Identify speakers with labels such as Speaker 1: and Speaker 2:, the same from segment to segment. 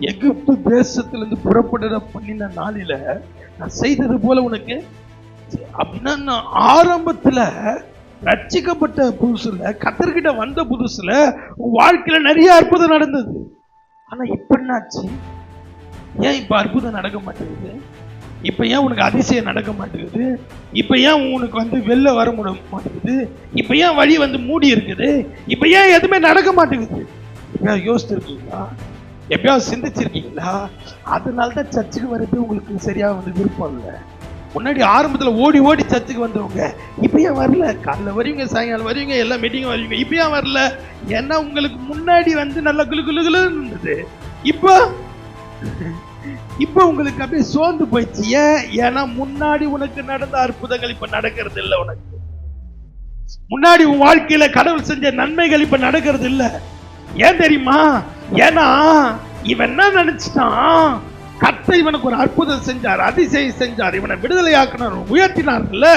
Speaker 1: எகிப்து தேசத்திலிருந்து புறப்பட பண்ணின நாளில நான் செய்தது போல உனக்கு அப்படின்னா, நான் ஆரம்பத்துல ரட்சிக்கப்பட்ட புதுசுல கர்த்தர்கிட்ட வந்த புதுசுல உன் வாழ்க்கையில நிறைய அற்புதம் நடந்தது. ஆனா இப்ப என்னாச்சு? ஏன் இப்ப அற்புதம் நடக்க மாட்டேங்குது? இப்ப ஏன் உனக்கு அதிசயம் நடக்க மாட்டேங்குது? இப்ப ஏன் உனக்கு வெளில வர மாட்டேங்குது? இப்ப ஏன் வழி மூடி இருக்குது? இப்ப ஏன் எதுவுமே நடக்க மாட்டேங்குது? எப்பயாவது யோசிச்சிருக்கீங்களா? எப்பயாவது சிந்திச்சிருக்கீங்களா? அதனாலதான் சர்ச்சுக்கு வர்றது உங்களுக்கு சரியா விருப்பம் இல்லை. முன்னாடி ஆரம்பத்துல ஓடி ஓடி சர்ச்சுக்கு வந்தவங்க இப்ப ஏன் வரல? காலைல வருவீங்க, சாயங்காலம் வருவீங்க, எல்லா மீட்டிங்கும் வருவீங்க. இப்ப ஏன் வரல? ஏன்னா உங்களுக்கு முன்னாடி நல்ல குளு குளு குளுன்னு இருந்தது. இப்ப உங்களுக்கு அப்படியே சோர்ந்து போயிடுச்சு. ஏன்னா முன்னாடி உனக்கு நடந்த அற்புதங்கள் இப்ப நடக்கிறது இல்லை. உனக்கு முன்னாடி உன் வாழ்க்கையில கடவுள் செஞ்ச நன்மைகள் இப்ப நடக்கிறது இல்லை. ஏன் தெரியுமா? ஏன்னா இவன் என்ன நினைச்சிட்டான்? கர்த்தர் இவனுக்கு ஒரு அற்புதம் செஞ்சார், அதிசயம் செஞ்சார், இவனை விடுதலையாக்கினார், உயர்த்தினார்ல.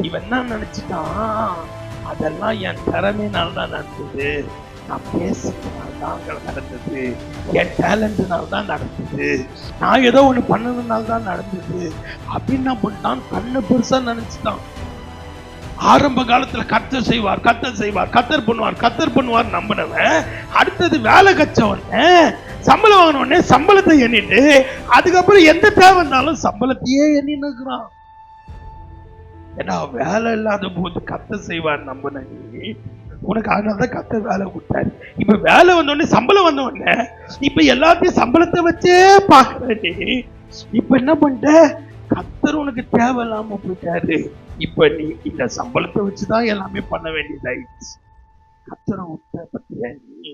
Speaker 1: இவன் என்ன நினைச்சிட்டான்? அதெல்லாம் என் திறமையினால தான் நடந்தது, நான் பேசுறதுனால தான் நடந்தது, என் டேலண்ட்னால தான் நடந்தது, நான் ஏதோ ஒண்ணு பண்ணதுனால தான் நடந்தது அப்படின்னு பண்ணிட்டான். கண்ணு பெருசா நினைச்சிட்டான். ஆரம்ப காலத்துல கர்த்தர் செய்வார், கர்த்தர் செய்வார், கர்த்தர் பண்ணுவார், கர்த்தர் பண்ணுவார் நம்பினவன் அடுத்தது வேலை கச்சவன சம்பளம் வாங்கினோடனே சம்பளத்தை எண்ணிட்டு அதுக்கப்புறம் எந்த தேவை இருந்தாலும் சம்பளத்தையே எண்ணின்னு இருக்கிறான். ஏன்னா வேலை இல்லாத போது கர்த்தர் செய்வார் நம்பின உனக்கு, அதனாலதான் கர்த்தர் வேலை கொடுத்தாரு. இப்ப வேலை வந்தோடனே சம்பளம் வந்தோடனே இப்ப எல்லாத்தையும் சம்பளத்தை வச்சே பாக்குற. இப்ப என்ன பண்ணிட்ட? கர்த்தர் உனக்கு தேவையில்லாம போயிட்டாரு. இப்ப நீ இந்த சம்பளத்தை வச்சுதான் எல்லாமே பண்ண வேண்டியதாயிடுச்சு. கர்த்தரை பத்தியா நீ